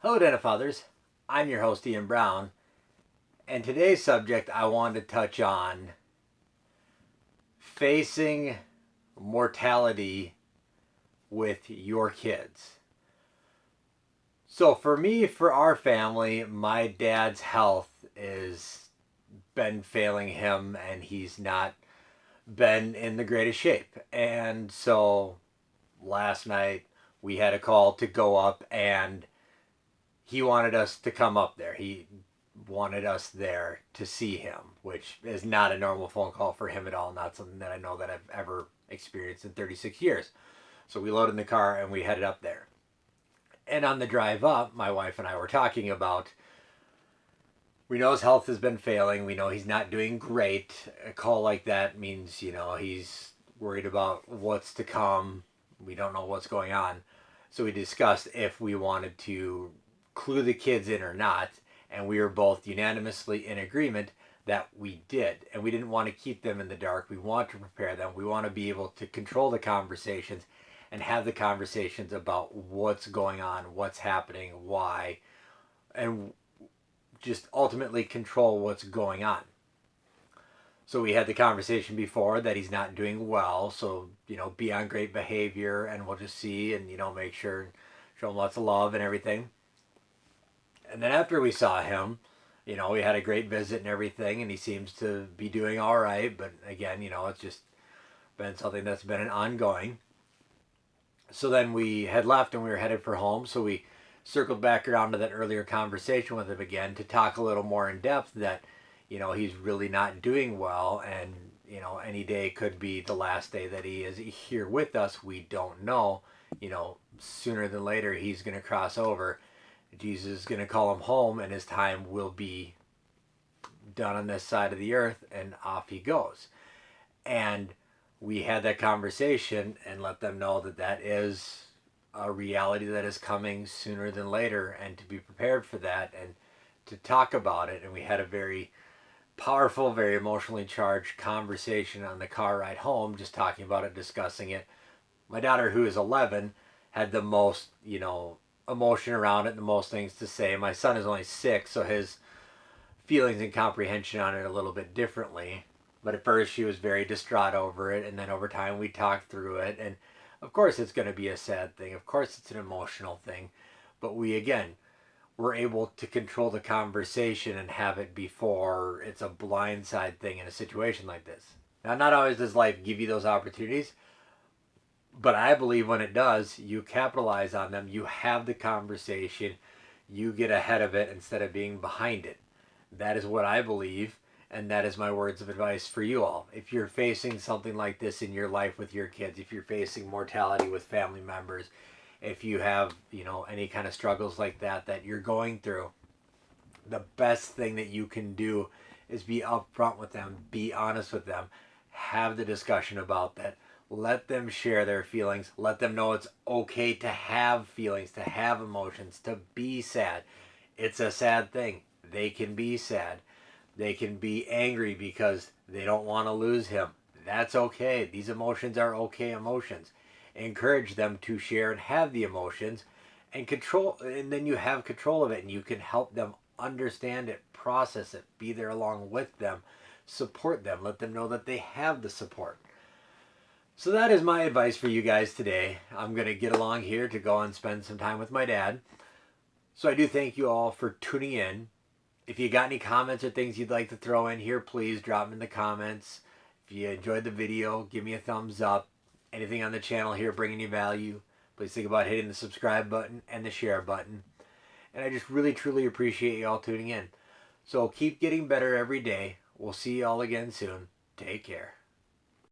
Hello, Den of Fathers. I'm your host, Ian Brown, and today's subject I wanted to touch on facing mortality with your kids. So, for me, for our family, my dad's health has been failing him, and he's not been in the greatest shape. And so, last night we had a call to go up, and he wanted us to come up there. He wanted us there to see him, which is not a normal phone call for him at all. Not something that I know that I've ever experienced in 36 years. So we loaded in the car and we headed up there. And on the drive up, my wife and I were talking about, we know his health has been failing. We know he's not doing great. A call like that means, he's worried about what's to come. We don't know what's going on. So we discussed if we wanted to clue the kids in or not, and we were both unanimously in agreement that we did. And we didn't want to keep them in the dark. We want to prepare them. We want to be able to control the conversations and have the conversations about what's going on, what's happening, why, and just ultimately control what's going on. So we had the conversation before that he's not doing well, so be on great behavior, and we'll just see and make sure, show him lots of love and everything. And then after we saw him, we had a great visit and everything, and he seems to be doing all right. But again, it's just been something that's been an ongoing. So then we had left and we were headed for home. So we circled back around to that earlier conversation with him again to talk a little more in depth that, he's really not doing well, and, any day could be the last day that he is here with us. We don't know. Sooner than later, he's going to cross over. Jesus is going to call him home, and his time will be done on this side of the earth, and off he goes. And we had that conversation and let them know that that is a reality that is coming sooner than later, and to be prepared for that and to talk about it. And we had a very powerful, very emotionally charged conversation on the car ride home, just talking about it, discussing it. My daughter, who is 11, had the most, emotion around it, the most things to say. My son is only 6, so his feelings and comprehension on it a little bit differently. But at first she was very distraught over it, and then over time we talked through it. And of course it's going to be a sad thing. Of course it's an emotional thing. But we, again, were able to control the conversation and have it before it's a blindside thing in a situation like this. Now, not always does life give you those opportunities, but I believe when it does, you capitalize on them. You have the conversation. You get ahead of it instead of being behind it. That is what I believe, and that is my words of advice for you all. If you're facing something like this in your life with your kids, if you're facing mortality with family members, if you have, any kind of struggles like that you're going through, the best thing that you can do is be upfront with them, be honest with them, have the discussion about that. Let them share their feelings. Let them know it's okay to have feelings, to have emotions, to be sad. It's a sad thing. They can be sad. They can be angry because they don't want to lose him. That's okay. These emotions are okay emotions. Encourage them to share and have the emotions and control, and then you have control of it, and you can help them understand it, process it, be there along with them, support them, let them know that they have the support. So that is my advice for you guys today. I'm going to get along here to go and spend some time with my dad. So I do thank you all for tuning in. If you got any comments or things you'd like to throw in here, please drop them in the comments. If you enjoyed the video, give me a thumbs up. Anything on the channel here bringing you value, please think about hitting the subscribe button and the share button. And I just really, truly appreciate you all tuning in. So keep getting better every day. We'll see you all again soon. Take care.